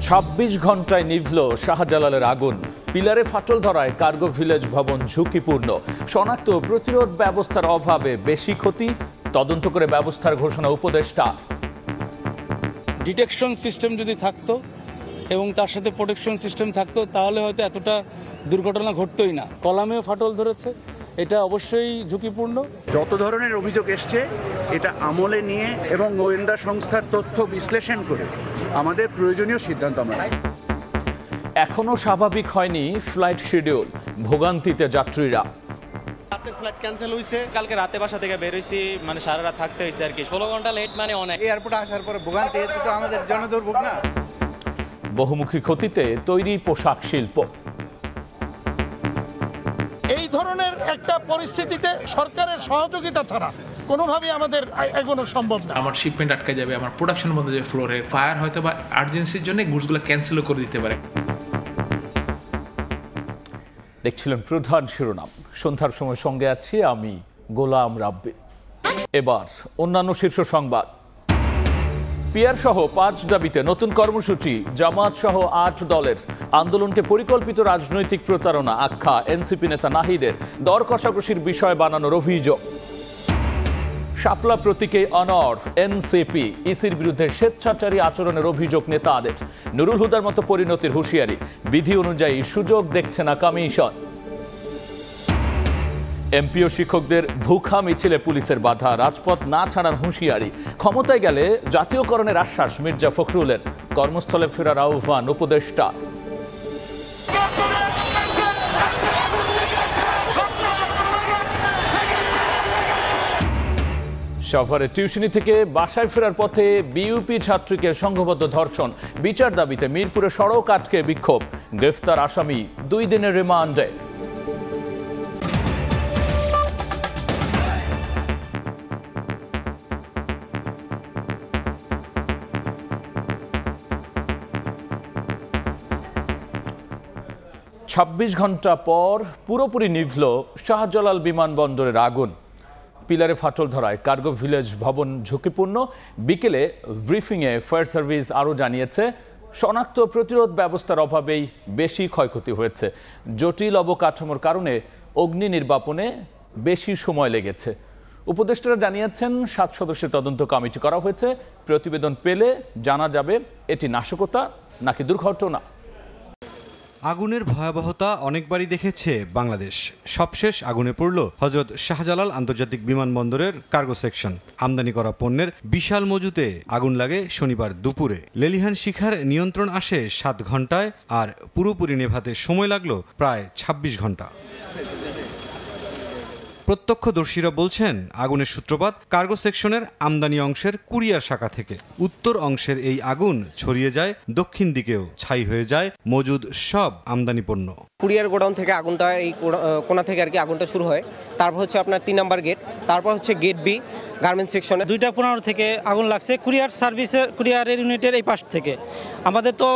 ২৬ ঘন্টায় নিভল শাহজালালের আগুন। পিলারে ফাটল ধরায় কার্গো ভিলেজ ভবন ঝুঁকিপূর্ণ। শনাক্ত প্রতিরোধ ব্যবস্থার অভাবে বেশি ক্ষতি, তদন্ত করে ব্যবস্থার ঘোষণা উপদেষ্টা। ডিটেকশন সিস্টেম যদি থাকতো এবং তার সাথে প্রোটেকশন সিস্টেম থাকতো তাহলে হয়তো এতটা দুর্ঘটনা ঘটতোই না। কলামেও ফাটল ধরেছে, এটা অবশ্যই ঝুঁকিপূর্ণ। যত ধরনের অভিযোগ এসছে এটা আমলে নিয়ে এবং গোয়েন্দা সংস্থার তথ্য বিশ্লেষণ করে আমাদের প্রয়োজনীয় সিদ্ধান্ত আমরা নেব। এখনো স্বাভাবিক হয়নি ফ্লাইট শিডিউল, ভোগান্তিতে যাত্রীরা। রাতে ফ্লাইট ক্যান্সেল হয়েছে, কালকে রাতে বাসা থেকে বের হয়েছি, মানে সারা রাত থাকতে হয়েছে আর কি। 16 ঘন্টা লেট মানে অনেক। এয়ারপোর্টে আসার পরে ভোগান্তি, এটা তো আমাদের জনদুর্ভোগ না। বহুমুখী ক্ষতিতে তৈরি পোশাক শিল্প। এই ধরনের একটা পরিস্থিতিতে সরকারের সহযোগিতা ছাড়া কোনোভাবেই আমাদের এগোনো সম্ভব না। আমার শিপমেন্ট আটকে যাবে, আমার প্রোডাকশন বন্ধ যাবে, ফ্লোরে ফায়ার হয়তো বা আর্জেন্সির জন্য গুডসগুলো ক্যান্সেলও করে দিতে পারে। দেখছিলেন প্রধান শিরোনাম। সন্ধ্যার সময় সঙ্গে আছি আমি গোলাম রাব্বি। এবার অন্যান্য শীর্ষ সংবাদ। পিয়ার সহ 5 দাবিতে নতুন কর্মসূচি। জামাত সহ 8 দলের আন্দোলনকে পরিকল্পিত রাজনৈতিক প্রতারণা আখ্যা এনসিপি নেতা নাহিদের। দর কষাকষির বিষয় বানানোর অভিযোগ। শাপলা প্রতীকে অনড় এনসিপি। ইসির বিরুদ্ধে স্বেচ্ছাচারী আচরণের অভিযোগ নেতাদের। নুরুল হুদার মতো পরিণতির হুঁশিয়ারি। বিধি অনুযায়ী সুযোগ দেখছে না কমিশন। এমপি ও শিক্ষকদের ভুখা মিছিলে পুলিশের বাধা। রাজপথ না ছাড়ার হুঁশিয়ারি। ক্ষমতায় গেলে জাতীয়করণের আশ্বাস মির্জা ফখরুলের। কর্মস্থলে ফেরার আহ্বান উপদেষ্টা। শহরে টিউশনি থেকে বাসায় ফেরার পথে বিইউপি ছাত্রীকে সংঘবদ্ধ ধর্ষণ। বিচার দাবিতে মিরপুরে সড়ক আটকে বিক্ষোভ। গ্রেফতার আসামি 2 দিনের রিমান্ডে। ছাব্বিশ ঘন্টা পর পুরোপুরি নিভল শাহজালাল বিমানবন্দরের আগুন। পিলারে ফাটল ধরায় কার্গো ভিলেজ ভবন ঝুঁকিপূর্ণ। বিকেলে ব্রিফিংয়ে ফায়ার সার্ভিস আরও জানিয়েছে, শনাক্ত প্রতিরোধ ব্যবস্থার অভাবেই বেশি ক্ষয়ক্ষতি হয়েছে। জটিল অবকাঠামোর কারণে অগ্নি নির্বাপনে বেশি সময় লেগেছে। উপদেষ্টারা জানিয়েছেন 7 সদস্যের তদন্ত কমিটি করা হয়েছে। প্রতিবেদন পেলে জানা যাবে এটি নাশকতা নাকি দুর্ঘটনা। আগুনের ভয়াবহতা অনেকবারই দেখেছে বাংলাদেশ। সবশেষ আগুনে পড়ল হযরত শাহজালাল আন্তর্জাতিক বিমানবন্দরের কার্গো সেকশন। আমদানি করা পণ্যের বিশাল মজুতে আগুন লাগে শনিবার দুপুরে। লেলিহান শিখার নিয়ন্ত্রণ আসে 7 ঘন্টায়, আর পুরোপুরি নেভাতে সময় লাগলো প্রায় 26 ঘন্টা। প্রত্যক্ষদর্শীরা বলছেন, আগুনের সূত্রপাত কার্গো সেকশনের আমদানি অংশের কুরিয়ার শাখা থেকে। উত্তর অংশের এই আগুন ছড়িয়ে যায় দক্ষিণ দিকেও, ছাই হয়ে যায় মজুদ সব আমদানি পণ্য। কুরিয়ার গোডাউন থেকে আগুনটা এই কোণা থেকে আর কি আগুনটা শুরু হয়। তারপর হচ্ছে আপনার 3 নম্বর গেট, তারপর হচ্ছে গেট বি গার্মেন্টস সেকশনে। 2:15 থেকে আগুন লাগছে কুরিয়ার সার্ভিসের, কুরিয়ারের ইউনিটের এই পাশ থেকে। আমাদের তো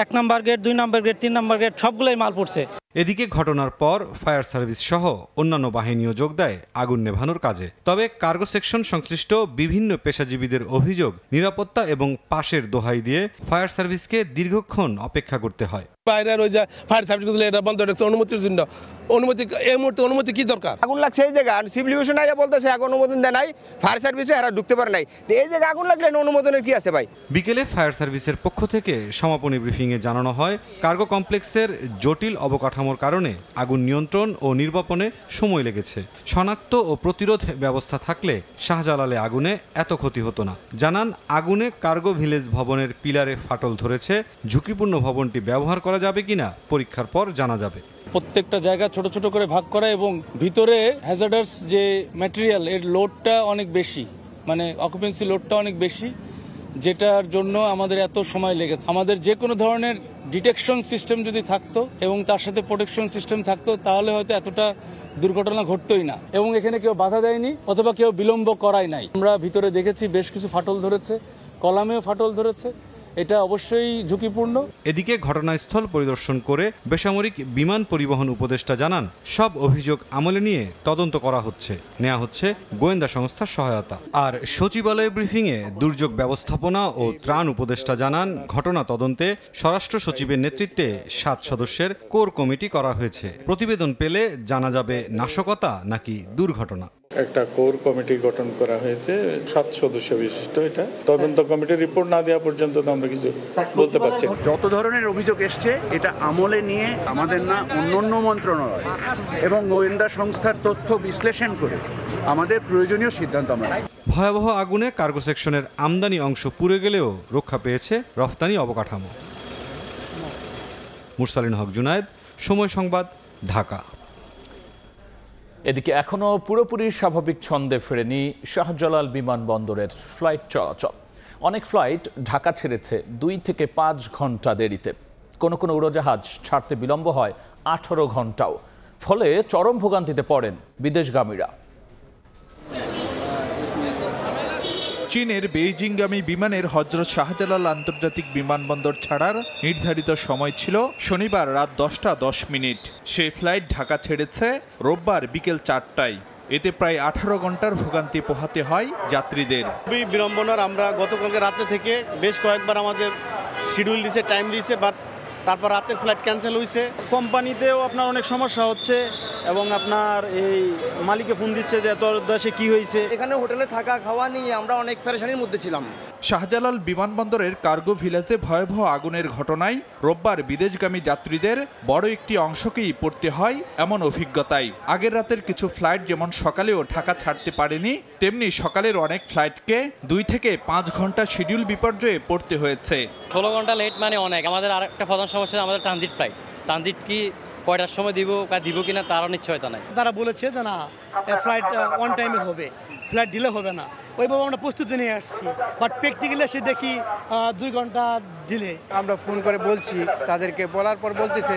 1 নম্বর গেট, 2 নম্বর গেট, 3 নম্বর গেট সবগুলোই মাল পড়ছে। এদিকে ঘটনার পর ফায়ার সার্ভিস সহ অন্যান্য বাহিনীও যোগ দেয় আগুন নেভানোর কাজে। তবে কার্গো সেকশন সংশ্লিষ্ট বিভিন্ন পেশাজীবীদের অভিযোগ, নিরাপত্তা এবং পাশের দোহাই দিয়ে ফায়ার সার্ভিসকে দীর্ঘক্ষণ অপেক্ষা করতে হয়। বাইরের ওই যে ফায়ার সার্ভিস এটা বন্ধ রাখছে অনুমতির জন্য। অনুমতি এই মুহূর্তে অনুমতি কি দরকার? আগুন লাগছে এই জায়গা, সিভিল এভিয়েশন আইয়া বলতেছে আগুন অনুমোদন দেয় নাই, ফায়ার সার্ভিসে এরা ঢুকতে পারে নাই। এই জায়গা আগুন লাগলে অনুমোদনের কি আছে ভাই? বিকেলে ফায়ার সার্ভিসের পক্ষ থেকে সমাপনী ব্রিফিংয়ে জানানো হয়, কার্গো কমপ্লেক্সের জটিল অবকাঠামোর কারণে আগুন নিয়ন্ত্রণ ও নির্বাপনে সময় লেগেছে। শনাক্ত ও প্রতিরোধ ব্যবস্থা থাকলে শাহজালালে আগুনে এত ক্ষতি হতো না। জানান, আগুনে কার্গো ভিলেজ ভবনের পিলারে ফাটল ধরেছে। ঝুঁকিপূর্ণ ভবনটি ব্যবহার করা যাবে কিনা পরীক্ষার পর জানা যাবে। প্রত্যেকটা জায়গা ছোট ছোট করে ভাগ করা এবং ভিতরে হ্যাজার্ডাস যে ম্যাটেরিয়াল এর লোডটা অনেক বেশি, মানে অকুপেন্সি লোডটা অনেক বেশি, যেটার জন্য আমাদের এত সময় লেগেছে। আমাদের যে কোনো ধরনের ডিটেকশন সিস্টেম যদি থাকতো এবং তার সাথে প্রোটেকশন সিস্টেম থাকতো তাহলে হয়তো এতটা দুর্ঘটনা ঘটতোই না। এবং এখানে কেউ বাধা দেয়নি অথবা কেউ বিলম্ব করাই নাই। আমরা ভিতরে দেখেছি বেশ কিছু ফাটল ধরেছে, কলামেও ফাটল ধরেছে, এটা অবশ্যই ঝুঁকিপূর্ণ। এদিকে ঘটনাস্থল পরিদর্শন করে বেসামরিক বিমান পরিবহন উপদেষ্টা জানান, সব অভিযোগ আমলে নিয়ে তদন্ত করা হচ্ছে, নেওয়া হচ্ছে গোয়েন্দা সংস্থার সহায়তা। আর সচিবালয় ব্রিফিংয়ে দুর্যোগ ব্যবস্থাপনা ও ত্রাণ উপদেষ্টা জানান, ঘটনা তদন্তে স্বরাষ্ট্র সচিবের নেতৃত্বে 7 সদস্যের কোর কমিটি করা হয়েছে। প্রতিবেদন পেলে জানা যাবে নাশকতা নাকি দুর্ঘটনা। একটা কোর কমিটি গঠন করা হয়েছে, 7 সদস্য বিশিষ্ট। এটা তদন্ত কমিটির রিপোর্ট না দেওয়া পর্যন্ত তো আমরা কিছু বলতে পারছি না। যত ধরনের অভিযোগ এসছে এটা আমলে নিয়ে আমাদের না অন্য মন্ত্রণালয় এবং গোয়েন্দা সংস্থার তথ্য বিশ্লেষণ করে আমাদের প্রয়োজনীয় সিদ্ধান্ত আমরা নেব। ভয়াবহ আগুনে কার্গো সেকশনের আমদানি অংশ পুড়ে গেলেও রক্ষা পেয়েছে রফতানি অবকাঠামো। মুরসালিন হক জুনায়েদ, সময় সংবাদ, ঢাকা। এদিকে এখনো পুরোপুরি স্বাভাবিক ছন্দে ফেরেনি শাহজালাল বিমানবন্দরের ফ্লাইট চলাচল। অনেক ফ্লাইট ঢাকা ছেড়েছে 2 থেকে 5 ঘন্টা দেরিতে। কোনো কোনো উড়োজাহাজ ছাড়তে বিলম্ব হয় 18 ঘন্টাও। ফলে চরম ভোগান্তিতে পড়েন বিদেশগামীরা। চীনের বেইজিংগামী বিমানের হযরত শাহজালাল আন্তর্জাতিক বিমানবন্দর ছাড়ার নির্ধারিত সময় ছিল শনিবার রাত 10:10। সেই ফ্লাইট ঢাকা ছেড়েছে রোববার বিকেল 4টায়। এতে প্রায় 18 ঘন্টার ভোগান্তি পোহাতে হয় যাত্রীদের। খুবই বিড়ম্বনার। আমরা গতকালকে রাতে থেকে বেশ কয়েকবার আমাদের শিডিউল দিয়েছে, টাইম দিয়েছে, বাট তারপর রাতের ফ্লাইট ক্যান্সেল হয়েছে। কোম্পানিতেও আপনার অনেক সমস্যা হচ্ছে এবং আপনার এই মালিকে ফোন দিচ্ছে যে তোর দেশে কি হয়েছে। এখানে হোটেলে থাকা খাওয়া নিয়ে আমরা অনেক পেরেশানির মধ্যে ছিলাম। শাহজালাল বিমানবন্দরের কার্গো ভিলেজে ভয়াবহ আগুনের ঘটনায় রোববার বিদেশগামী যাত্রীদের বড় একটি অংশকেই পড়তে হয় এমন অভিজ্ঞতায়। আগের রাতের কিছু ফ্লাইট যেমন সকালেও ঢাকা ছাড়তে পারেনি, তেমনি সকালের অনেক ফ্লাইটকে 2 থেকে 5 ঘন্টা শিডিউল বিপর্যয়ে পড়তে হয়েছে। 16 ঘন্টা লেট মানে অনেক। আমাদের আরেকটা প্রধান সমস্যা আমাদের ট্রানজিট ফ্লাইট। ট্রানজিট কি কয়টার সময় দিব কিনা তারও নিশ্চয়তা নাই। তারা বলেছে যে না, ফ্লাইট অন টাইমে হবে, ফ্লাইট ডিলে হবে না। ওইভাবে আমরা প্রস্তুতি নিয়ে আসছি, বাট প্র্যাকটিক্যালি এসে দেখি 2 ঘন্টা ডিলে। আমরা ফোন করে বলছি, তাদেরকে বলার পর বলতেছে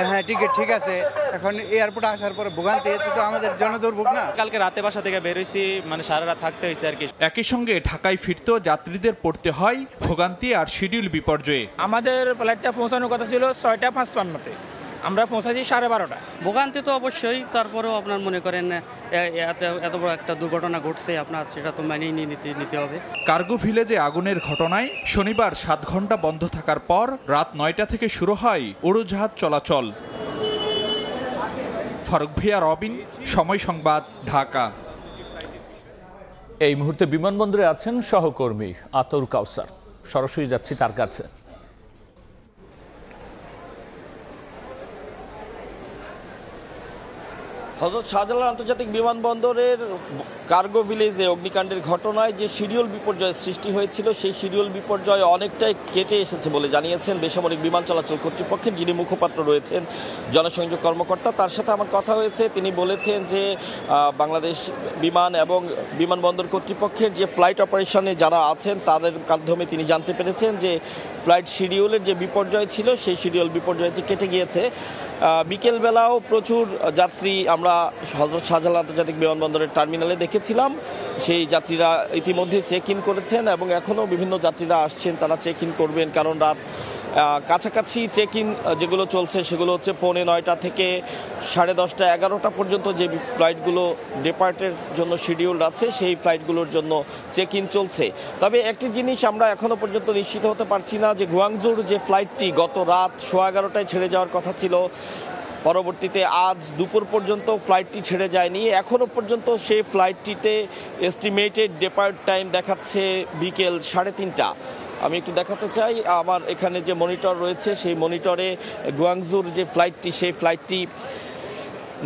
হ্যাঁ টিকিট ঠিক আছে। এখন এয়ারপোর্টে আসার পরে ভোগান্তি, এতে তো আমাদের জনদুর্ভোগ না। কালকে রাতে বাসা থেকে বের হয়েছি, মানে সারা রাত থাকতে হয়েছে আর কি। একই সঙ্গে ঢাকায় ফিরতেও যাত্রীদের পড়তে হয় ভোগান্তি আর শিডিউল বিপর্যয়ে। আমাদের ফ্লাইটটা পৌঁছানোর কথা ছিল 6:55-তে, আমরা পৌঁছাচ্ছি 12:30। ভোগান্তি তো অবশ্যই, তারপরেও আপনার মনে করেন এত বড় একটা দুর্ঘটনা ঘটছে, আপনার সেটা তো মানিয়ে নিতে হবে। কার্গো ভিলেজে আগুনের ঘটনায় শনিবার 7 ঘন্টা বন্ধ থাকার পর রাত 9টা থেকে শুরু হয় উড়োজাহাজ চলাচল। ফারুক ভিয়া, রবিন, সময় সংবাদ, ঢাকা। এই মুহূর্তে বিমানবন্দরে আছেন সহকর্মী আতর কাউসার, সরাসরি যাচ্ছি তার কাছে। হযরত শাহজালাল আন্তর্জাতিক বিমানবন্দরের কার্গো ভিলেজে অগ্নিকাণ্ডের ঘটনায় যে শিডিউল বিপর্যয়ের সৃষ্টি হয়েছিল, সেই শিডিউল বিপর্যয় অনেকটাই কেটে এসেছে বলে জানিয়েছেন বেসামরিক বিমান চলাচল কর্তৃপক্ষের যিনি মুখপাত্র রয়েছেন, জনসংযোগ কর্মকর্তা। তার সাথে আমার কথা হয়েছে। তিনি বলেছেন যে বাংলাদেশ বিমান এবং বিমানবন্দর কর্তৃপক্ষের যে ফ্লাইট অপারেশনে যারা আছেন তাদের মাধ্যমে তিনি জানতে পেরেছেন যে ফ্লাইট শিডিউলের যে বিপর্যয় ছিল সেই শিডিউল বিপর্যয়টি কেটে গিয়েছে। বিকেলবেলাও প্রচুর যাত্রী আমরা হযরত শাহজালাল আন্তর্জাতিক বিমানবন্দরের টার্মিনালে দেখেছিলাম। সেই যাত্রীরা ইতিমধ্যে চেক ইন করেছেন এবং এখনও বিভিন্ন যাত্রীরা আসছেন, তারা চেক ইন করবেন। কারণ রাত কাছাকাছি চেক ইন যেগুলো চলছে সেগুলো হচ্ছে 9:15 থেকে 10:30, 11টা পর্যন্ত যে ফ্লাইটগুলো ডিপার্টের জন্য শিডিউল আছে সেই ফ্লাইটগুলোর জন্য চেক ইন চলছে। তবে একটি জিনিস আমরা এখনও পর্যন্ত নিশ্চিত হতে পারছি না যে গুয়াংজুর যে ফ্লাইটটি গত রাত 11:15টায় ছেড়ে যাওয়ার কথা ছিল, পরবর্তীতে আজ দুপুর পর্যন্ত ফ্লাইটটি ছেড়ে যায়নি। এখনও পর্যন্ত সেই ফ্লাইটটিতে এস্টিমেটেড ডিপার্ট টাইম দেখাচ্ছে বিকেল 3:30। আমি একটু দেখাতে চাই, আমার এখানে যে মনিটর রয়েছে সেই মনিটরে গুয়াংজুর যে ফ্লাইটটি, সেই ফ্লাইটটি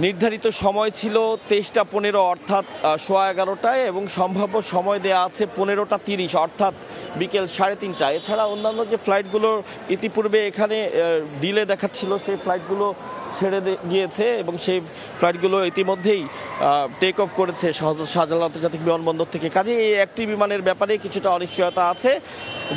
নির্ধারিত সময় ছিল 23:15 অর্থাৎ 11:15টায় এবং সম্ভাব্য সময় দেওয়া আছে 15:30 অর্থাৎ বিকেল 3:30। এছাড়া অন্যান্য যে ফ্লাইটগুলো ইতিপূর্বে এখানে ডিলে দেখাচ্ছিল সেই ফ্লাইটগুলো ছেড়ে গিয়েছে এবং সেই ফ্লাইটগুলো ইতিমধ্যেই টেক অফ করেছে শাহজালাল আন্তর্জাতিক বিমানবন্দর থেকে। কাজে এই একটি বিমানের ব্যাপারে কিছুটা অনিশ্চয়তা আছে,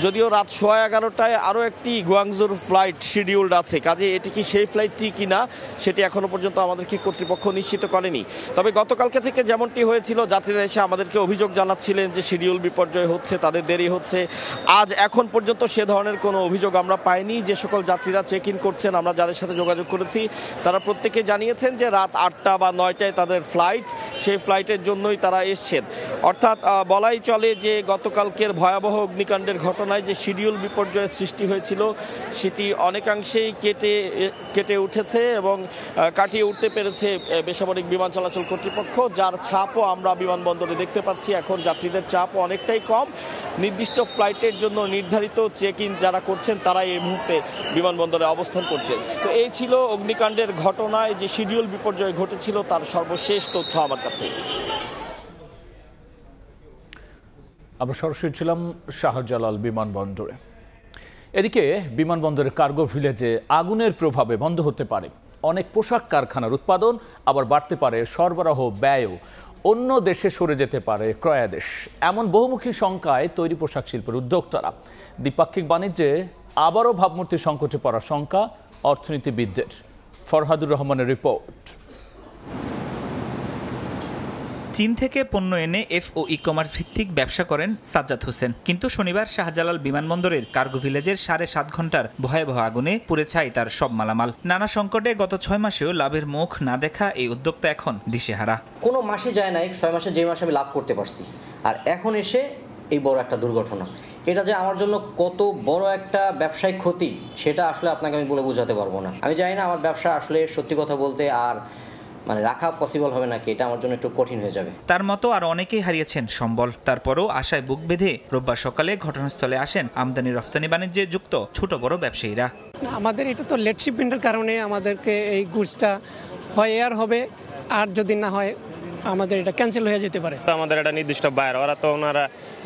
যদিও রাত 11:15টায় আরও একটি গুয়াংজুর ফ্লাইট শিডিউলড আছে। কাজে এটি কি সেই ফ্লাইটটি কিনা সেটি এখনও পর্যন্ত আমাদেরকে কর্তৃপক্ষ নিশ্চিত করেনি। তবে গতকালকে থেকে যেমনটি হয়েছিল, যাত্রীরা এসে আমাদেরকে অভিযোগ জানাচ্ছিলেন যে শিডিউল বিপর্যয় হচ্ছে, তাদের দেরি হচ্ছে। আজ এখন পর্যন্ত সে ধরনের কোনো অভিযোগ আমরা পাইনি। যে সকল যাত্রীরা চেক ইন করছেন, আমরা যাদের সাথে যোগাযোগ করেছি, তারা প্রত্যেকে জানিয়েছেন যে রাত 8টা বা 9টায় তাদের ফ্লাইট, সেই ফ্লাইটের জন্যই তারা এসছেন। অর্থাৎ বলাই চলে যে গতকালকের ভয়াবহ অগ্নিকাণ্ডের ঘটনায় যে শিডিউল বিপর্যয়ের সৃষ্টি হয়েছিল সেটি অনেকাংশেই কেটে উঠেছে এবং কাটিয়ে উঠতে পেরেছে বেসামরিক বিমান চলাচল কর্তৃপক্ষ, যার ছাপও আমরা বিমানবন্দরে দেখতে পাচ্ছি। এখন যাত্রীদের চাপও অনেকটাই কম। নির্দিষ্ট ফ্লাইটের জন্য নির্ধারিত চেক ইন যারা করছেন তারা এই মুহূর্তে বিমানবন্দরে অবস্থান করছেন। তো এই ছিল অগ্নিকাণ্ডের ঘটনায় যে শিডিউল বিপর্যয় ঘটেছিল তার সর্বশেষ তথ্য আমার কাছে। আমরা সরাসরি ছিলাম শাহজালাল বিমানবন্দরে। এদিকে বিমানবন্দরের কার্গো ভিলেজে আগুনের প্রভাবে বন্ধ হতে পারে অনেক পোশাক কারখানার উৎপাদন, আবার বাড়তে পারে সরবরাহ ব্যয়ও। অন্য দেশে সরে যেতে পারে ক্রয়াদেশ। এমন বহুমুখী শঙ্কায় তৈরি পোশাক শিল্পের উদ্যোক্তারা। দ্বিপাক্ষিক বাণিজ্যে আবারও ভাবমূর্তি সংকটে পড়ার শঙ্কা অর্থনীতিবিদদের। ফরহাদুর রহমানের রিপোর্ট। চীন থেকে পণ্য এনে এফ ও ই কমার্স ভিত্তিক ব্যবসা করেন সাজ্জাদ হোসেন, কিন্তু শনিবার শাহজালাল বিমানবন্দরের কার্গো ভিলেজের 7.5 ঘন্টার ভয়াবহ আগুনে পুড়ে ছাই তার সব মালামাল। নানা সংকটে গত 6 মাসেও লাভের মুখ না দেখা এই উদ্যোক্তা এখন দিশেহারা। কোনো মাসে যায় নাই 6 মাসে, যে মাসে আমি লাভ করতে পারছি, আর এখন এসে এই বড় একটা দুর্ঘটনা। এটা যে আমার জন্য কত বড় একটা ব্যবসায়িক ক্ষতি সেটা আসলে আপনাকে আমি বলে বোঝাতে পারবো না। আমি জানি না আমার ব্যবসা আসলে সত্যি কথা বলতে আর রাখা পসিবল হবে নাকি, এটা আমার জন্য একটু কঠিন হয়ে যাবে। তার মতো আর অনেকেই হারিয়েছেন সম্বল। তারপরও আশায় বুক বেঁধে রোববার সকালে ঘটনাস্থলে আসেন আমদানি রফতানি বাণিজ্যে যুক্ত ছোট বড় ব্যবসায়ীরা। আমাদের এটা তো লেট শিপমেন্টের কারণে আমাদেরকে এই গুডসটা হয় এয়ার হবে, আর যদি না হয় আমাদের এটা ক্যান্সেল হয়ে যেতে পারে। আমাদের একটা নির্দিষ্ট বায়ার, ওরা তো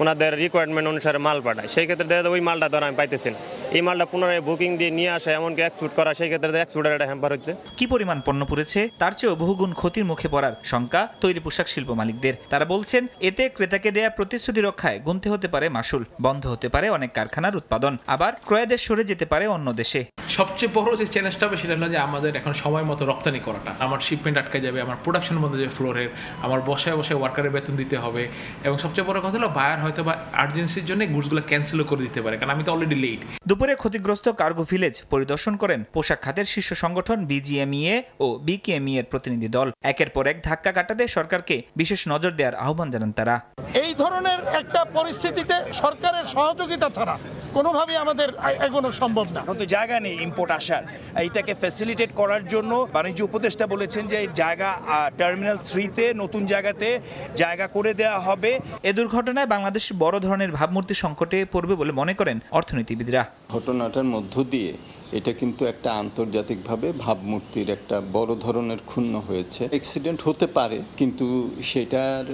ওনাদের রিকোয়ারমেন্ট অনুসারে মাল পাঠায়, সেই ক্ষেত্রে ওই মালটা ধর আমি পাইতেছি না। এই মালটা পুনরায় বুকিং দিয়ে নিয়ে আসা, এমনকি এক্সপোর্ট করা, সেই ক্ষেত্রে এক্সপোর্টের একটা হ্যাম্পার হচ্ছে। কি পরিমাণ পণ্য পুড়েছে তার চেয়েও বহুগুণ ক্ষতির মুখে পড়ার শঙ্কা তৈরি পোশাক শিল্প মালিকদের। তারা বলছেন এতে ক্রেতাকে দেয়া প্রতিশ্রুতি রক্ষায় গুনতে হতে পারে মাসুল, বন্ধ হতে পারে অনেক কারখানার উৎপাদন, আবার ক্রয়াদেশ সরে যেতে পারে অন্য দেশে। সবচেয়ে বড় যে চ্যালেঞ্জটা হবে সেটা হলো যে আমাদের এখন সময় মতো রপ্তানি করাটা। আমার শিপমেন্ট আটকে যাবে, আমার প্রোডাকশন বন্ধ যাবে ফ্লোরের, আমার বসায় ওয়ার্কারের বেতন দিতে হবে, এবং সবচেয়ে বড় কথা হলো বায়ার হয়তো বা আর্জেন্সির জন্য গুডসগুলো ক্যান্সেলও করে দিতে পারে, কারণ আমি তো অলরেডি লেট। দুপুরে ক্ষতিগ্রস্ত কার্গো ভিলেজ পরিদর্শন করেন পোশাক খাতের শীর্ষ সংগঠন বিজিএমইএ ও বিকেএমইএ এর প্রতিনিধি দল। একের পর এক ধাক্কা কাটাতে সরকারকে বিশেষ নজর দেওয়ার আহ্বান জানান তারা। এই ধরনের একটা পরিস্থিতিতে সরকারের সহযোগিতা ছাড়া কোনোভাবেই আমাদের এগোনো সম্ভব না। কিন্তু জায়গা নেই ইম্পোর্ট আসার, এইটাকে ফ্যাসিলিটেট করার জন্য বাণিজ্য উপদেষ্টা বলেছেন যে জায়গা টার্মিনাল 3-তে নতুন জায়গাতে জায়গা করে দেওয়া হবে। এই দুর্ঘটনায় বাংলাদেশ বড় ধরনের ভাবমূর্তি সংকটে পড়বে বলে মনে করেন অর্থনীতিবিদরা। ঘটনাটার মধ্য দিয়ে এটা কিন্তু একটা আন্তর্জাতিকভাবে ভাবমূর্তির একটা বড় ধরনের ক্ষুণ্ণ হয়েছে। অ্যাক্সিডেন্ট হতে পারে, কিন্তু সেটার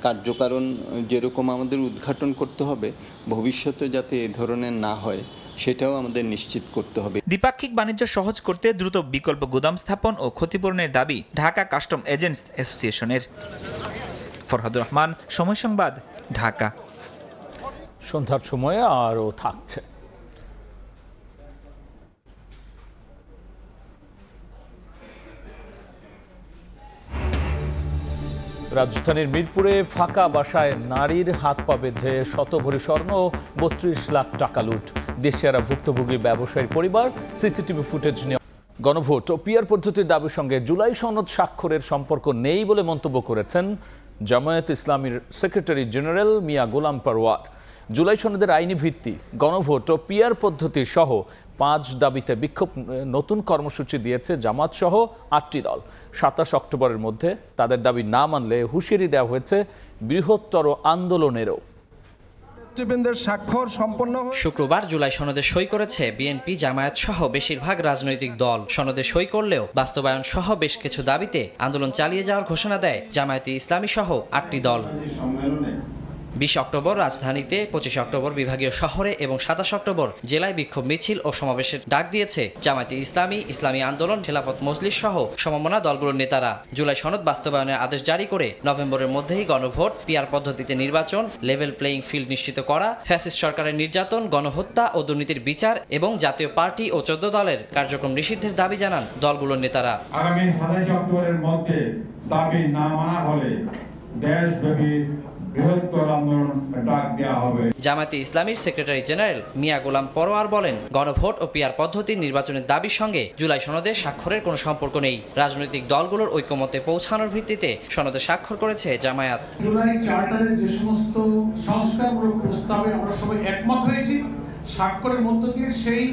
কার্যকারণ যেরকম আমাদের উদ্ঘাটন করতে হবে, ভবিষ্যতে যাতে এই ধরনের না হয় সেটাও আমাদের নিশ্চিত করতে হবে। দ্বিপাক্ষিক বাণিজ্য সহজ করতে দ্রুত বিকল্প গুদাম স্থাপন ও ক্ষতিপূরণের দাবি ঢাকা কাস্টম এজেন্টস অ্যাসোসিয়েশনের। ফরহাদুর রহমান, সময় সংবাদ, ঢাকা। সন্ধ্যার সময়ে আরও থাকছে। রাজধানীর মিরপুরে ফাঁকা বাসায় নারীর হাত পা বেঁধে শতভরি স্বর্ণ, 32 লাখ টাকা লুট। দেশিয়ারা ভুক্তভোগী ব্যবসায়ীর পরিবার সিসিটিভি ফুটেজ নিয়ে। গণভোট ও পিআর পদ্ধতির দাবির সঙ্গে জুলাই সনদ স্বাক্ষরের সম্পর্ক নেই বলে মন্তব্য করেছেন জামায়াত ইসলামীর সেক্রেটারি জেনারেল মিয়া গোলাম পারওয়ার। জুলাই সনদের আইনি ভিত্তি, গণভোট ও পিআর পদ্ধতি সহ 5 দাবিতে বিক্ষোভ নতুন কর্মসূচি দিয়েছে জামাত সহ 8টি দল। 27 অক্টোবরের মধ্যে তাদের দাবি না মানলে হুঁশিয়ারি দেওয়া হয়েছে বৃহত্তর আন্দোলনেরও। শুক্রবার জুলাই সনদে সই করেছে বিএনপি, জামায়াত সহ বেশিরভাগ রাজনৈতিক দল। সনদে সই করলেও বাস্তবায়ন সহ বেশ কিছু দাবিতে আন্দোলন চালিয়ে যাওয়ার ঘোষণা দেয় জামায়াতে ইসলামী সহ 8টি দল। 20 অক্টোবর রাজধানীতে, 25 অক্টোবর বিভাগীয় শহরে এবং 27 অক্টোবর জেলায় বিক্ষোভ মিছিল ও সমাবেশের ডাক দিয়েছে জামায়াতে ইসলামী, ইসলামী আন্দোলন, খেলাফত মজলিস সহ সমমনা দলগুলোর নেতারা। জুলাই সনদ বাস্তবায়নের আদেশ জারি করে নভেম্বরের মধ্যেই গণভোট, পিআর পদ্ধতিতে নির্বাচন, লেভেল প্লেইং ফিল্ড নিশ্চিত করা, ফ্যাসিস্ট সরকারের নির্যাতন, গণহত্যা ও দুর্নীতির বিচার এবং জাতীয় পার্টি ও 14 দলের কার্যক্রম নিষিদ্ধের দাবি জানান দলগুলোর নেতারা। আগামী 27 অক্টোবরের মধ্যে দাবি না মানা হলে দেশব্যাপী বৃহত্তর আন্দোলন ডাক দেওয়া হবে। জামায়াতে ইসলামীর সেক্রেটারি জেনারেল মিয়া গোলাম পরোয়ার বলেন, গণভোট ও পিআর পদ্ধতির নির্বাচনের দাবির সঙ্গে জুলাই সনদে স্বাক্ষরের কোনো সম্পর্ক নেই। রাজনৈতিক দলগুলোর ঐক্যমতে পৌঁছানোর ভিত্তিতে সনদে স্বাক্ষর করেছে জামায়াত। জুলাই চার্টারের যে সমস্ত সংস্কারমূলক প্রস্তাবে আমরা সবাই একমত হয়েছি, স্বাক্ষরের মধ্য দিয়ে সেই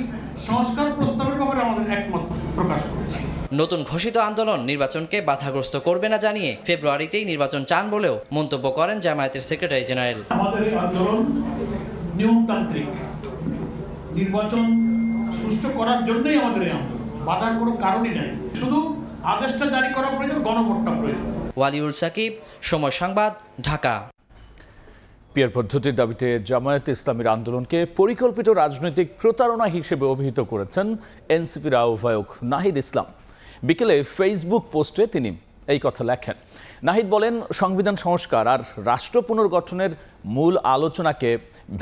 সংস্কার প্রস্তাবের ব্যাপারে আমাদের একমত প্রকাশ করেছি। নতুন ঘোষিত আন্দোলন নির্বাচনকে বাধাগ্রস্ত করবে না জানিয়ে ফেব্রুয়ারিতেই নির্বাচন চান বলেও মন্তব্য করেন জামায়াতের সেক্রেটারি জেনারেল। আমাদের এই আন্দোলন নিয়মতান্ত্রিক, নির্বাচন সুষ্ঠু করার জন্যই আমাদের এই আন্দোলন, বাধার কোনো কারণই নাই। শুধু আদেশটা জারি করা প্রয়োজন, গণভোটটা প্রয়োজন। ওয়ালিউল সাকিব, সময় সংবাদ, ঢাকা। পিআর পদ্ধতির দাবিতে জামায়াতে ইসলামীর আন্দোলনকে পরিকল্পিত রাজনৈতিক প্রতারণা হিসেবে অভিহিত করেছেন এনসিপির আহ্বায়ক নাহিদ ইসলাম। বিকেলে ফেসবুক পোস্টে তিনি এই কথা লেখেন। নাহিদ বলেন, সংবিধান সংস্কার আর রাষ্ট্র পুনর্গঠনের মূল আলোচনাকে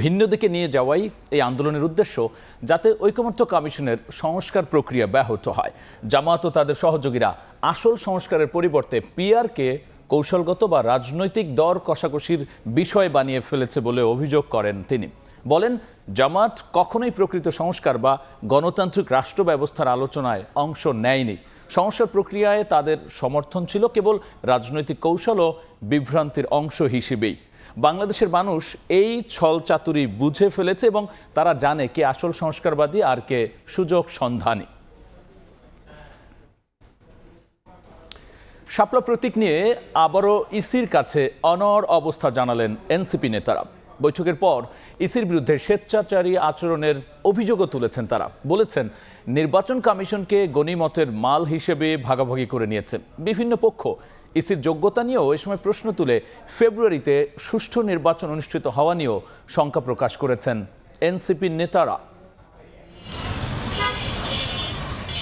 ভিন্ন দিকে নিয়ে যাওয়াই এই আন্দোলনের উদ্দেশ্য, যাতে ঐকমত্য কমিশনের সংস্কার প্রক্রিয়া ব্যাহত হয়। জামায়াত ও তাদের সহযোগীরা আসল সংস্কারের পরিবর্তে পিআরকে কৌশলগত বা রাজনৈতিক দর কষাকষির বিষয় বানিয়ে ফেলেছে বলে অভিযোগ করেন তিনি। বলেন, জামায়াত কখনোই প্রকৃত সংস্কার বা গণতান্ত্রিক রাষ্ট্র ব্যবস্থার আলোচনায় অংশ নেয়নি। সংস্কার প্রক্রিয়ায় তাদের সমর্থন ছিল কেবল রাজনৈতিক কৌশল ও বিভ্রান্তির অংশ হিসেবেই। বাংলাদেশের মানুষ এই ছলচাতুরি বুঝে ফেলেছে এবং তারা জানে কে আসল সংস্কারবাদী আর কে সুযোগ সন্ধানী। শাপলা প্রতীক নিয়ে আবারও ইসির কাছে অনড় অবস্থা জানালেন এনসিপি নেতারা। বৈঠকের পর ইসির বিরুদ্ধে স্বেচ্ছাচারী আচরণের অভিযোগও তুলেছেন তারা। বলেছেন, নির্বাচন কমিশনকে গণিমতের মাল হিসেবে ভাগাভাগি করে নিয়েছে বিভিন্ন পক্ষ। ইসির যোগ্যতা নিয়েও এ সময় প্রশ্ন তুলে ফেব্রুয়ারিতে সুষ্ঠু নির্বাচন অনুষ্ঠিত হওয়া নিয়েও শঙ্কা প্রকাশ করেছেন এনসিপির নেতারা।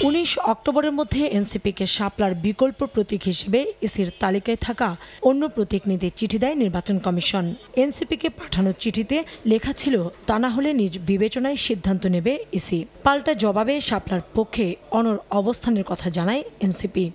19 অক্টোবরের মধ্যে এনসিপিকে শাপলার বিকল্প প্রতীক হিসেবে ইসির তালিকায় থাকা অন্য প্রতীক নিতে চিঠি দেয় নির্বাচন কমিশন। এনসিপিকে পাঠানো চিঠিতে লেখা ছিল, তা না হলে নিজ বিবেচনায় সিদ্ধান্ত নেবে ইসি। পাল্টা জবাবে শাপলার পক্ষে অনড় অবস্থানের কথা জানায় এনসিপি।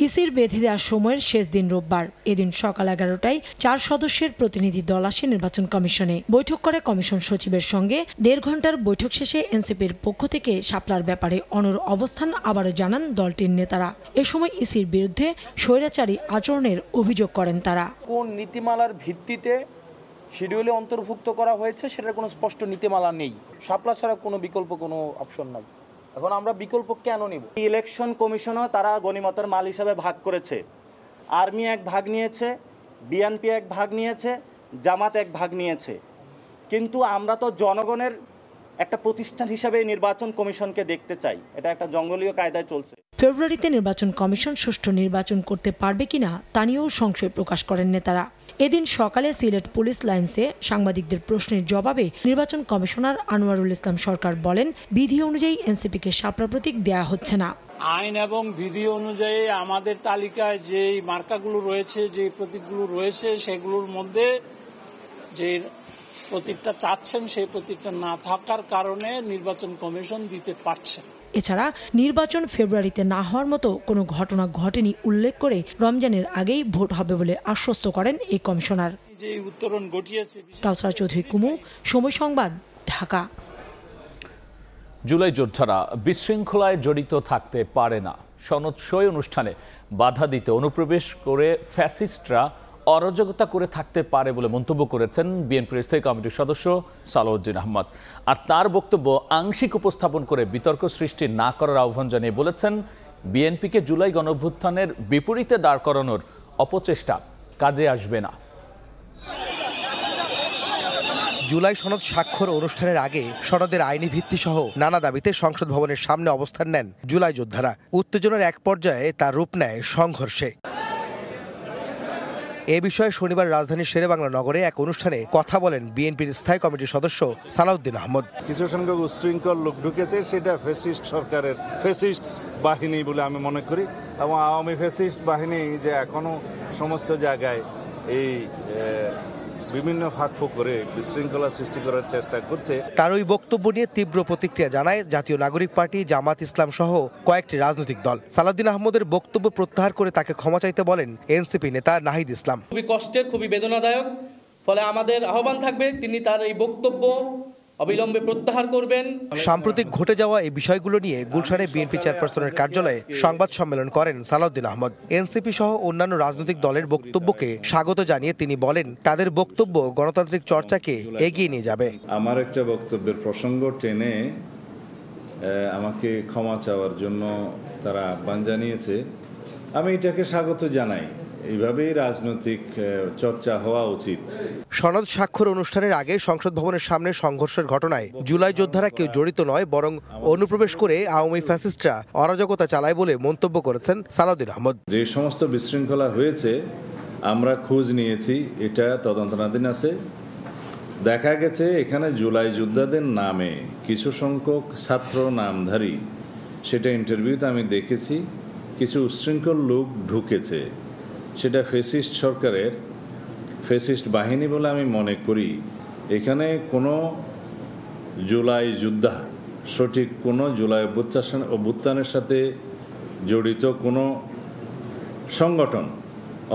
ইসির বেঁধে দেওয়ার সময়ের শেষ দিন রোববার। এদিন সকাল 11টায় 4 সদস্যের প্রতিনিধি দল আসে নির্বাচন কমিশনে। বৈঠক করে কমিশন সচিবের সঙ্গে 1.5 ঘন্টার বৈঠক শেষে এনসিপির পক্ষ থেকে শাপলার ব্যাপারে অনড় অবস্থান আবারও জানান দলটির নেতারা। এ সময় ইসির বিরুদ্ধে স্বৈরাচারী আচরণের অভিযোগ করেন তারা। কোন নীতিমালার ভিত্তিতে শিডিউলে অন্তর্ভুক্ত করা হয়েছে সেটার কোনো স্পষ্ট নীতিমালা নেই। শাপলা ছাড়া কোনো বিকল্প কোনো অপশন নাই। এখন আমরা বিকল্প কেন নেব? ইলেকশন কমিশনও তারা গণিমতের মাল হিসাবে ভাগ করেছে। আর্মি এক ভাগ নিয়েছে, বিএনপি এক ভাগ নিয়েছে, জামাত এক ভাগ নিয়েছে। কিন্তু আমরা তো জনগণের একটা প্রতিষ্ঠান হিসাবে নির্বাচন কমিশনকে দেখতে চাই। এটা একটা জঙ্গলীয় কায়দায় চলছে। ফেব্রুয়ারিতে নির্বাচন কমিশন সুষ্ঠু নির্বাচন করতে পারবে কিনা তা নিয়েও সংশয় প্রকাশ করেন নেতারা। এদিন সকালে সিলেট পুলিশ লাইন্সে সাংবাদিকদের প্রশ্নের জবাবে নির্বাচন কমিশনার আনোয়ারুল ইসলাম সরকার বলেন, বিধি অনুযায়ী এনসিপিকে শাপলা প্রতীক দেয়া হচ্ছে না। আইন এবং বিধি অনুযায়ী আমাদের তালিকায় যে মার্কাগুলো রয়েছে, যে প্রতীকগুলো রয়েছে, সেগুলোর মধ্যে যে প্রতীকটা চাচ্ছেন সেই প্রতীকটা না থাকার কারণে নির্বাচন কমিশন দিতে পারছে। এছাড়া নির্বাচন ফেব্রুয়ারিতে না হওয়ার মতো কোনো ঘটনা ঘটেনি উল্লেখ করে রমজানের আগেই ভোট হবে বলে আশ্বস্ত করেন এই কমিশনার। যে উত্তরণ ঘটিয়েছে কাউসারা চৌধুরী কুমু, সময় সংবাদ, ঢাকা। জুলাই যোদ্ধারা বিশৃঙ্খলায় জড়িত থাকতে পারে না। সনদ সই অনুষ্ঠানে বাধা দিতে অনুপ্রবেশ করে ফ্যাসিস্টরা অরাজকতা করে থাকতে পারে বলে মন্তব্য করেছেন বিএনপির স্থায়ী কমিটির সদস্য সালাউদ্দিন আহমদ। আর তার বক্তব্য আংশিক উপস্থাপন করে বিতর্ক সৃষ্টি না করার আহ্বান জানিয়ে বলেছেন, বিএনপিকে জুলাই গণঅভ্যুত্থানের বিপরীতে দাঁড় করানোর অপচেষ্টা কাজে আসবে না। জুলাই সনদ স্বাক্ষর অনুষ্ঠানের আগে সনদের আইনি ভিত্তি সহ নানা দাবিতে সংসদ ভবনের সামনে অবস্থান নেন জুলাই যোদ্ধারা। উত্তেজনার এক পর্যায়ে তার রূপ নেয় সংঘর্ষে। এ বিষয়ে শনিবার রাজধানীর শেরেবাংলা নগরে এক অনুষ্ঠানে কথা বলেন বিএনপির স্থায়ী কমিটির সদস্য সালাউদ্দিন আহমদ। কিছু সংখ্যক উচ্ছৃঙ্খল লোক ঢুকেছে, সেটা ফ্যাসিস্ট সরকারের ফ্যাসিস্ট বাহিনী বলে আমি মনে করি, এবং আওয়ামী ফ্যাসিস্ট বাহিনী যে এখনো সমস্ত জায়গায় এই বিভিন্ন ফাঁকফোঁক করে বিশৃঙ্খলা সৃষ্টি করার চেষ্টা করছে। তার ওই বক্তব্য নিয়ে তীব্র প্রতিক্রিয়া জানায় জাতীয় নাগরিক পার্টি, জামাত ইসলাম সহ কয়েকটি রাজনৈতিক দল। সালাউদ্দিন আহমদের বক্তব্য প্রত্যাহার করে তাকে ক্ষমা চাইতে বলেন এনসিপি নেতা নাহিদ ইসলাম। খুবই কষ্টের, খুবই বেদনাদায়ক, ফলে আমাদের আহ্বান থাকবে তিনি তার এই বক্তব্য অবিলম্বে প্রত্যাহার করবেন। সাম্প্রতিক ঘটে যাওয়া এই বিষয়গুলো নিয়ে গুলশানে বিএনপি চেয়ারপারসনের কার্যালয়ে সংবাদ সম্মেলন করেন সালাউদ্দিন আহমদ। এনসিপি সহ অন্যান্য রাজনৈতিক দলের বক্তব্যকে স্বাগত জানিয়ে তিনি বলেন তাদের বক্তব্য গণতান্ত্রিক চর্চাকে এগিয়ে নিয়ে যাবে। আমার একটা বক্তব্যের প্রসঙ্গ টেনে আমাকে ক্ষমা চাওয়ার জন্য তারা আহ্বান জানিয়েছে, আমি এটাকে স্বাগত জানাই। এইভাবেই রাজনৈতিক চর্চা হওয়া উচিত। সনদ স্বাক্ষর অনুষ্ঠানের আগে সংসদ ভবনের সামনে সংঘর্ষের ঘটনায় জুলাই যোদ্ধারা কেউ জড়িত নয়, বরং অনুপ্রবেশ করে আওয়ামী ফ্যাসিস্টরা অরাজকতা চালায় বলে মন্তব্য করেছেন সালাউদ্দিন আহমদ। যে সমস্ত বিশৃঙ্খলা হয়েছে আমরা খোঁজ নিয়েছি, এটা তদন্তাধীন আছে। দেখা গেছে এখানে জুলাই যোদ্ধাদের নামে কিছু সংখ্যক ছাত্র নামধারী, সেটা ইন্টারভিউতে আমি দেখেছি, কিছু উচ্ছৃঙ্খল লোক ঢুকেছে। সেটা ফ্যাসিস্ট সরকারের ফ্যাসিস্ট বাহিনী বলে আমি মনে করি। এখানে কোনো জুলাই যোদ্ধা, সঠিক কোনো জুলাই অভ্যুত্থানের সাথে জড়িত কোনো সংগঠন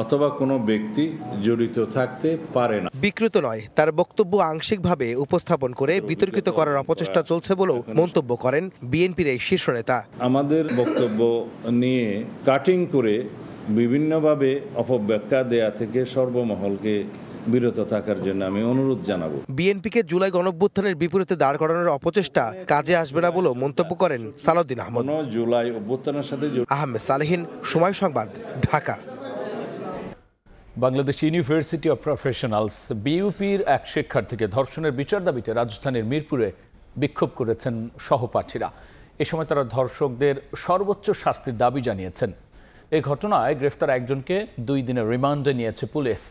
অথবা কোনো ব্যক্তি জড়িত থাকতে পারে না। বিকৃত নয়, তার বক্তব্য আংশিকভাবে উপস্থাপন করে বিতর্কিত করার অপচেষ্টা চলছে বলেও মন্তব্য করেন বিএনপির এই শীর্ষ নেতা। আমাদের বক্তব্য নিয়ে কাটিং করে বিভিন্নভাবে অপব্যাখ্যা দেয়া থেকে সর্বমহলকে বিরত থাকার জন্য আমি অনুরোধ জানাবো। বিএনপিকে জুলাই গণঅভ্যুত্থানের বিপরীতে দাঁড় করানোর অপচেষ্টা কাজে আসবে না বলেও মন্তব্য করেন সালাউদ্দিন আহমদ। জুলাই অভ্যুত্থানের সাথে Ahmed Saleheen, Somoy Sangbad, Dhaka. Bangladesh university of professionals বিইউপির এক শিক্ষার্থীকে ধর্ষণের বিচার দাবিতে রাজধানীর মিরপুরে বিক্ষোভ করেছেন সহপাঠীরা। এ সময় তারা ধর্ষকদের সর্বোচ্চ শাস্তির দাবি জানিয়েছেন। এই ঘটনায় গ্রেফতার একজনকে 2 দিনের রিমান্ডে নিয়েছে পুলিশ।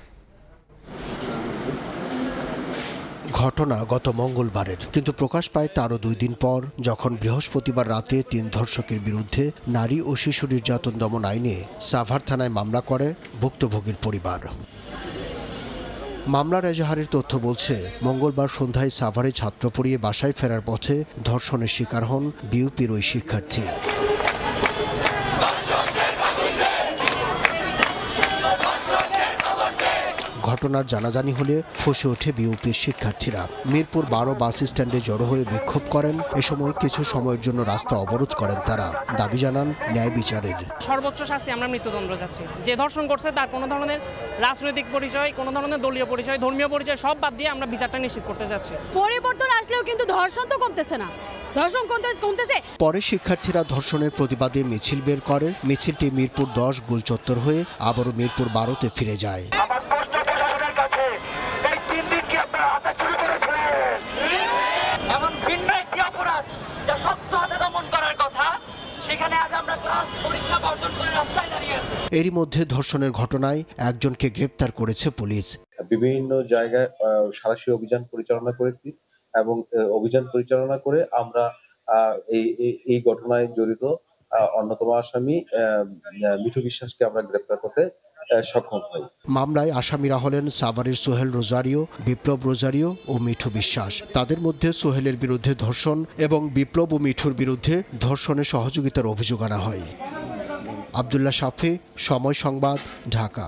ঘটনা গত মঙ্গলবারের, কিন্তু প্রকাশ পায় তারও 2 দিন পর, যখন বৃহস্পতিবার রাতে 3 ধর্ষকের বিরুদ্ধে নারী ও শিশু নির্যাতন দমন আইনে সাভার থানায় মামলা করে ভুক্তভোগীর পরিবার। মামলার এজাহারের তথ্য বলছে, মঙ্গলবার সন্ধ্যায় সাভারে ছাত্র পড়িয়ে বাসায় ফেরার পথে ধর্ষণের শিকার হন বিইউপির ওই শিক্ষার্থী। ঘটনার জানাজানি হলে ফসে ওঠে বিইউপির শিক্ষার্থীরা। মিরপুর 12 বাস স্ট্যান্ডে জড়ো হয়ে বিক্ষোভ করেন। এ সময় কিছু সময়ের জন্য রাস্তা অবরোধ করেন তারা। দাবি জানান ন্যায় বিচারের। সর্বোচ্চ শাস্তি আমরা মৃত্যুদণ্ড যাচ্ছি। যে ধর্ষণ করছে তার কোনো ধরনের রাজনৈতিক পরিচয়, কোনো ধরনের দলীয় পরিচয়, ধর্মীয় পরিচয় সব বাদ দিয়ে আমরা বিচারটা নিশ্চিত করতে যাচ্ছি। পরিবর্তন আসলেও কিন্তু ধর্ষণ তো কমতেছে না, ধর্ষণ কমতেছে। পরে শিক্ষার্থীরা ধর্ষণের প্রতিবাদে মিছিল বের করে। মিছিলটি মিরপুর 10 গোল চত্বর হয়ে আবারও মিরপুর 12তে ফিরে যায়। এরই মধ্যে ধর্ষণের ঘটনায় একজনকে গ্রেপ্তার করেছে পুলিশ। বিভিন্ন জায়গায় সাঁড়াশি অভিযান পরিচালনা করেছি এবং অভিযান পরিচালনা করে আমরা এই ঘটনায় জড়িত অন্যতম আসামি মিঠু বিশ্বাসকে আমরা গ্রেপ্তার করতে সক্ষম হই। মামলায় আসামিরা হলেন সাভারের সোহেল রোজারিও, বিপ্লব রোজারিও ও মিঠু বিশ্বাস। তাদের মধ্যে সোহেলের বিরুদ্ধে ধর্ষণ এবং বিপ্লব ও মিঠুর বিরুদ্ধে ধর্ষণে সহযোগিতার অভিযোগ আনা হয়। আব্দুল্লাহ শাফি, সময় সংবাদ, ঢাকা।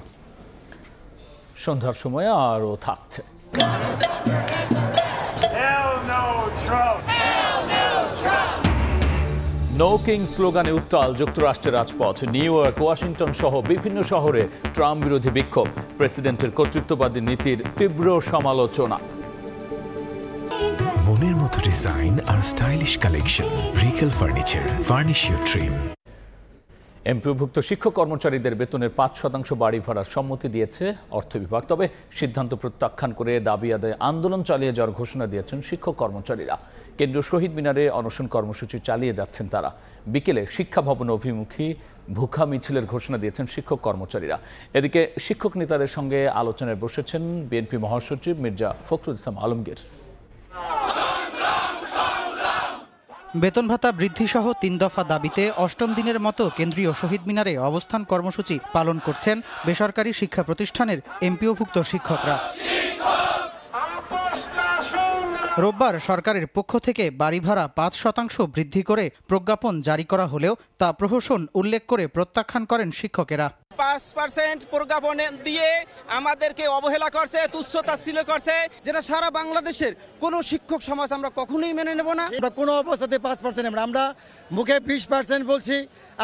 সন্ধ্যার সময় আরও থাকছে। নো কিং স্লোগানে উত্তাল যুক্তরাষ্ট্রের রাজপথ। নিউ ইয়র্ক, ওয়াশিংটন সহ বিভিন্ন শহরে ট্রাম্প বিরোধী বিক্ষোভ। প্রেসিডেন্টের কর্তৃত্ববাদী নীতির তীব্র সমালোচনা। মনের মতো ডিজাইন আর stylish collection, Regal furniture, furnish your dream. এমপিওভুক্ত শিক্ষক কর্মচারীদের বেতনের 5% বাড়ি ভাড়ার সম্মতি দিয়েছে অর্থ বিভাগ। তবে সিদ্ধান্ত প্রত্যাখ্যান করে দাবি আদায়ে আন্দোলন চালিয়ে যাওয়ার ঘোষণা দিয়েছেন শিক্ষক কর্মচারীরা। কেন্দ্রীয় শহীদ মিনারে অনশন কর্মসূচি চালিয়ে যাচ্ছেন তারা। বিকেলে শিক্ষা ভবন অভিমুখী ভুখা মিছিলের ঘোষণা দিয়েছেন শিক্ষক কর্মচারীরা। এদিকে শিক্ষক নেতাদের সঙ্গে আলোচনায় বসেছেন বিএনপি মহাসচিব মির্জা ফখরুল ইসলাম আলমগীর। বেতন ভাতা বৃদ্ধি সহ ৩ দফা দাবিতে ৮ম দিনের মতো কেন্দ্রীয় শহীদ মিনারে অবস্থান কর্মসূচি পালন করছেন বেসরকারি শিক্ষা প্রতিষ্ঠানের এমপিওভুক্ত শিক্ষকরা। রোববার সরকারের পক্ষ থেকে বাড়ি ভাড়া ৫% বৃদ্ধি করে প্রজ্ঞাপন জারি করা হলেও তা প্রহসন উল্লেখ করে প্রত্যাখ্যান করেন শিক্ষকেরা। ৫% প্রজ্ঞাপন দিয়ে আমাদেরকে অবহেলা করছে, তুচ্ছতাচ্ছিল্য করছে, যেটা সারা বাংলাদেশের কোনো শিক্ষক সমাজ আমরা কখনোই মেনে নেব না। আমরা কোনো অবস্থাতে 5% আমরা মুখে 20% বলছি,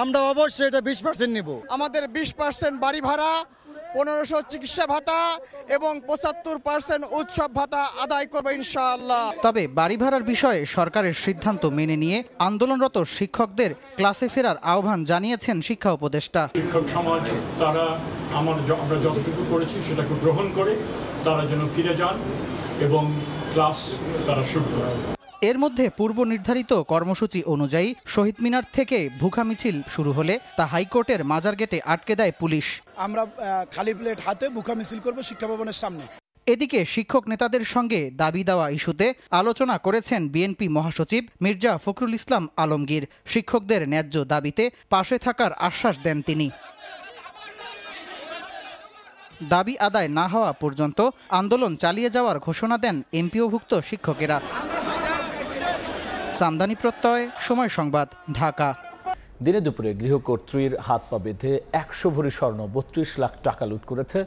আমরা অবশ্যই এটা 20% নেব। আমাদের 20% বাড়ি ভাড়া, 1500 চিকিৎসা ভাতা এবং 75% উৎসব ভাতা আদায় করবে ইনশাআল্লাহ। তবে বাড়ি ভাড়ার বিষয়ে সরকারের সিদ্ধান্ত মেনে নিয়ে আন্দোলনরত শিক্ষকদের ক্লাসে ফেরার আহ্বান জানিয়েছেন শিক্ষা উপদেষ্টা। শিক্ষক সমাজ তারা আমরা যতটুকু করেছি সেটাকে গ্রহণ করে তারা যেন ফিরে যান এবং ক্লাস তারা শুরু করে। এর মধ্যে পূর্ব নির্ধারিত কর্মসূচি অনুযায়ী শহীদ মিনার থেকে ভুখা মিছিল শুরু হলে তা হাইকোর্টের মাজার গেটে আটকে দেয় পুলিশ। আমরা খালি প্লেট হাতে ভুখা মিছিল করব শিক্ষা ভবনের সামনে। এদিকে শিক্ষক নেতাদের সঙ্গে দাবি দেওয়া ইস্যুতে আলোচনা করেছেন বিএনপি মহাসচিব মির্জা ফখরুল ইসলাম আলমগীর। শিক্ষকদের ন্যায্য দাবিতে পাশে থাকার আশ্বাস দেন তিনি। দাবি আদায় না হওয়া পর্যন্ত আন্দোলন চালিয়ে যাওয়ার ঘোষণা দেন এমপিওভুক্ত শিক্ষকেরা। সামদানি প্রত্যয়, সময় সংবাদ, ঢাকা। দিনে দুপুরে গৃহকর্ত্রীর হাত পা বেঁধে ১০০ ভরি স্বর্ণ ৩২ লাখ টাকা লুট করেছে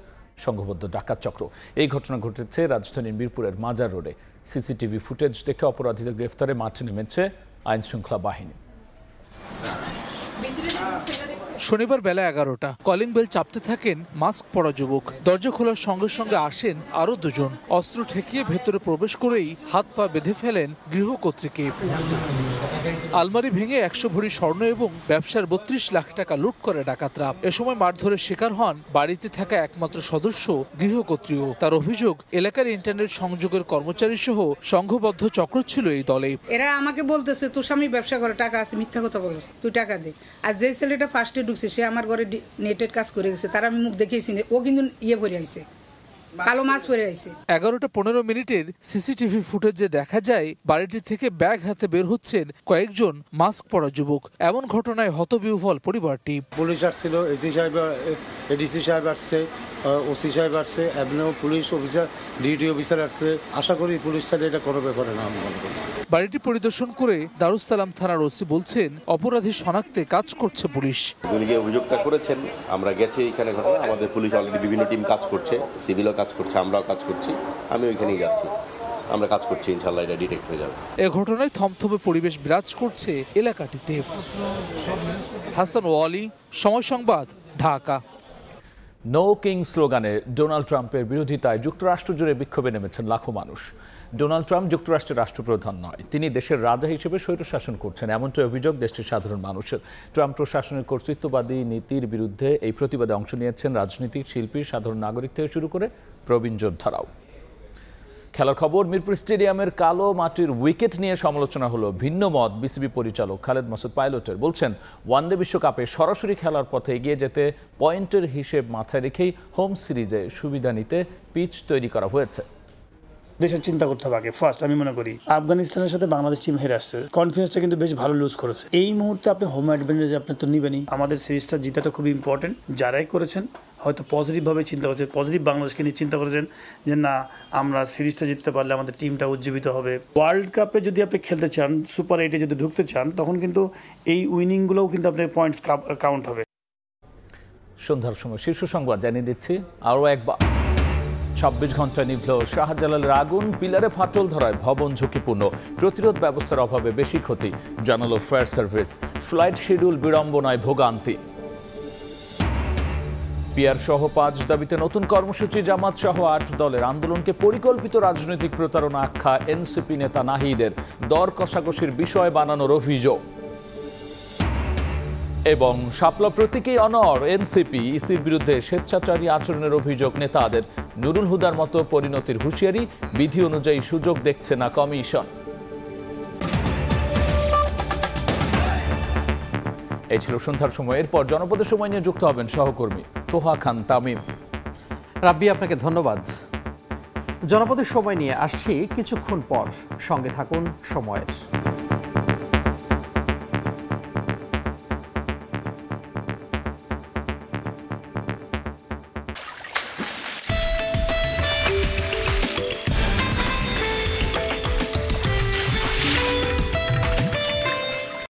সংঘবদ্ধ ডাকাত চক্র। এই ঘটনা ঘটেছে রাজধানীর মিরপুরের মাজার রোডে। সিসিটিভি ফুটেজ দেখে অপরাধীদের গ্রেফতারে মাঠে নেমেছে আইন শৃঙ্খলা বাহিনী। শনিবার বেলা ১১টা কলিং বেল চাপতে থাকেন মাস্ক পরা যুবক। দরজা খোলার সঙ্গে সঙ্গে আসেন আরো দুজন। অস্ত্র ঠেকিয়ে ভেতরে প্রবেশ করেই হাত পা বেঁধে ফেলেন গৃহকর্ত্রীকে। আলমারি ভেঙে ১০০ ভরি স্বর্ণ এবং ব্যবসার ৩২ লাখ টাকা লুট করে ডাকাতরা। এ সময় মারধরের শিকার হন বাড়িতে থাকা একমাত্র সদস্য গৃহকর্ত্রীও। তার অভিযোগ, এলাকার ইন্টারনেট সংযোগের কর্মচারী সহ সংঘবদ্ধ চক্র ছিল এই দলে। এরা আমাকে বলতেছে তোর স্বামী ব্যবসা করে, টাকা আছে, মিথ্যা কথা বলছে, তুই টাকা দে। আর যে ছেলেটা ফার্স্টে ঢুকছে সে আমার ঘরে নেটের কাজ করে গেছে, তার আমি মুখ দেখিয়েছি, ও কিন্তু পরে আইছে, কালো মাছ পরে আইছে। ১১:১৫ সিসিটিভি ফুটেজে দেখা যায় বাড়িটি থেকে ব্যাগ হাতে বের হচ্ছেন কয়েকজন মাস্ক পরা যুবক। এমন ঘটনায় হতবিহ্বল পরিবারটি। পুলিশ আসছিল, এসি সাহেব, এডিসি সাহেব আসছে, ওসি সাহেব আসছে, এমনিও পুলিশ অফিসার, ডিউটি অফিসার আসছে। আশা করি পুলিশ সাহেব এটা কোনো ব্যাপারে না। বাড়িটি পরিদর্শন করে দারুসালাম থানার ওসি বলছেন অপরাধী শনাক্তে কাজ করছে পুলিশ। উনি যে অভিযোগটা করেছেন, আমরা গেছি এখানে ঘটনা, আমাদের পুলিশ অলরেডি বিভিন্ন টিম কাজ করছে, সিভিলও কাজ করছে, আমরাও কাজ করছি, আমি ওইখানেই যাচ্ছি, আমরা কাজ করছি, ইনশাআল্লাহ এটা ডিটেক্ট হয়ে যাবে। এ ঘটনায় থমথমে পরিবেশ বিরাজ করছে এলাকাটিতে। হাসান ওয়ালি, সময় সংবাদ, ঢাকা। নো কিং স্লোগানে ডোনাল্ড ট্রাম্পের বিরোধিতায় যুক্তরাষ্ট্র জুড়ে বিক্ষোভে নেমেছেন লাখো মানুষ। ডোনাল্ড ট্রাম্প যুক্তরাষ্ট্রের রাষ্ট্রপ্রধান নয়, তিনি দেশের রাজা হিসেবে স্বৈরশাসন করছেন, এমনটাই অভিযোগ দেশটির সাধারণ মানুষের। ট্রাম্প প্রশাসনের কর্তৃত্ববাদী নীতির বিরুদ্ধে এই প্রতিবাদে অংশ নিয়েছেন রাজনীতিক, শিল্পী, সাধারণ নাগরিক থেকে শুরু করে প্রবীণ যোদ্ধারাও। খেলার খবর, মিরপুর স্টেডিয়ামের কালো মাটির উইকেট নিয়ে সমালোচনা হলো। ভিন্ন মত বিসিবি পরিচালক খালেদ মাসুদ পাইলটের। বলছেন, ওয়ানডে বিশ্বকাপে সরাসরি খেলার পথে এগিয়ে যেতে পয়েন্টের হিসেব মাথায় রেখেই হোম সিরিজে সুবিধা নিতে পিচ তৈরি করা হয়েছে। দেশের চিন্তা করতে হবে আগে ফার্স্ট। আমি মনে করি আফগানিস্তানের সাথে বাংলাদেশ টিম হেরে আসছে, কনফিডেন্সটা কিন্তু বেশ ভালো লুজ করেছে। এই মুহূর্তে আপনি হোম অ্যাডভান্টেজ আপনি তো নিবেনই। আমাদের সিরিজটা জিতাটা খুবই ইম্পর্টেন্ট। যারাই করেছেন হয়তো পজিটিভভাবে চিন্তা করছে, পজিটিভ বাংলাদেশকে নিয়ে চিন্তা করেছেন যে না, আমরা সিরিজটা জিততে পারলে আমাদের টিমটা উজ্জীবিত হবে। ওয়ার্ল্ড কাপে যদি আপনি খেলতে চান, সুপার 8-এ যদি ঢুকতে চান, তখন কিন্তু এই উইনিংগুলোও কিন্তু আপনার পয়েন্টস কাউন্ট হবে। সন্ধ্যার সময় শীর্ষ সংবাদ জানিয়ে দিচ্ছি আরও একবার। ২৬ ঘন্টায় নিভল শাহজালালের আগুন, পিলারে ফাটল ধরায় ভবন ঝুঁকিপূর্ণ, প্রতিরোধ ব্যবস্থার অভাবে বেশি ক্ষতি জানালো ফায়ার সার্ভিস। ফ্লাইট শিডিউল বিড়ম্বনায় ভোগান্তি। পিয়ার সহ ৫ দাবিতে নতুন কর্মসূচি, জামাত সহ ৮ দলের আন্দোলনকে পরিকল্পিত রাজনৈতিক প্রতারণা আখ্যা এনসিপি নেতা নাহিদের। দর কষাকষির বিষয় বানানোর অভিযোগ। এবং শাপলা প্রতীকেই অনড় এনসিপি, ইসির বিরুদ্ধে স্বেচ্ছাচারী আচরণের অভিযোগ নেতাদের। নুরুল হুদার মতো পরিণতির হুঁশিয়ারি, বিধি অনুযায়ী সুযোগ দেখছে না কমিশন। এই ছিল সন্ধ্যার সময়। এরপর জনপদের সময় নিয়ে যুক্ত হবেন সহকর্মী তোহা খান তামিম। রাব্বি, আপনাকে ধন্যবাদ। জনপদের সময় নিয়ে আসছি কিছুক্ষণ পর, সঙ্গে থাকুন সময়ের।